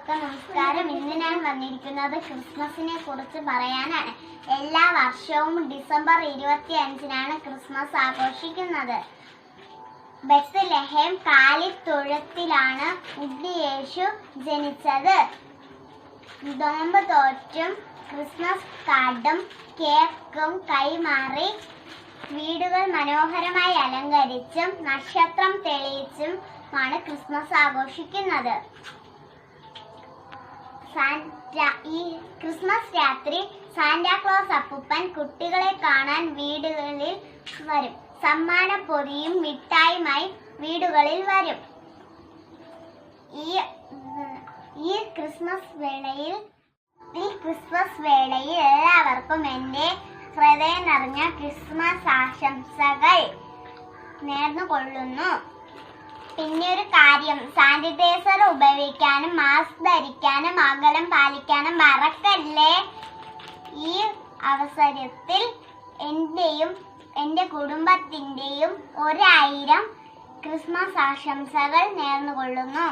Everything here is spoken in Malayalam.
എല്ലാവർക്കും നമസ്കാരം. ഇന്ന് ഞാൻ വന്നിരിക്കുന്നത് ക്രിസ്മസിനെ കുറിച്ച് പറയാനാണ്. എല്ലാ വർഷവും ഡിസംബർ 25-നാണ് ക്രിസ്മസ് ആഘോഷിക്കുന്നത്. ബെത്ലഹേം കാലിത്തൊഴുത്തിലാണ് ഉണ്ണിയേശു ജനിച്ചത്. നോമ്പ് തോറ്റും ക്രിസ്മസ് കാർഡും കേക്കും കൈമാറി വീടുകൾ മനോഹരമായി അലങ്കരിച്ചും നക്ഷത്രം തെളിയിച്ചും ആണ് ക്രിസ്മസ് ആഘോഷിക്കുന്നത്. ഈ ക്രിസ്മസ് രാത്രി സാന്റാക്ലോസ് അപ്പൂപ്പൻ കുട്ടികളെ കാണാൻ വീടുകളിൽ വരും. സമ്മാനപ്പൊതിയും മിഠായിയുമായി വീടുകളിൽ വരും. ഈ ക്രിസ്മസ് വേളയിൽ എല്ലാവർക്കും എൻ്റെ ഹൃദയം നിറഞ്ഞ ക്രിസ്മസ് ആശംസകൾ നേർന്നുകൊള്ളുന്നു. പിന്നെ ഒരു കാര്യം, സാനിറ്റൈസർ ഉപയോഗിക്കാനും മാസ്ക് ധരിക്കാനും അകലം പാലിക്കാനും മറക്കല്ലേ. ഈ അവസരത്തിൽ എൻ്റെയും എൻ്റെ കുടുംബത്തിൻ്റെയും 1000 ക്രിസ്മസ് ആശംസകൾ നേർന്നുകൊള്ളുന്നു.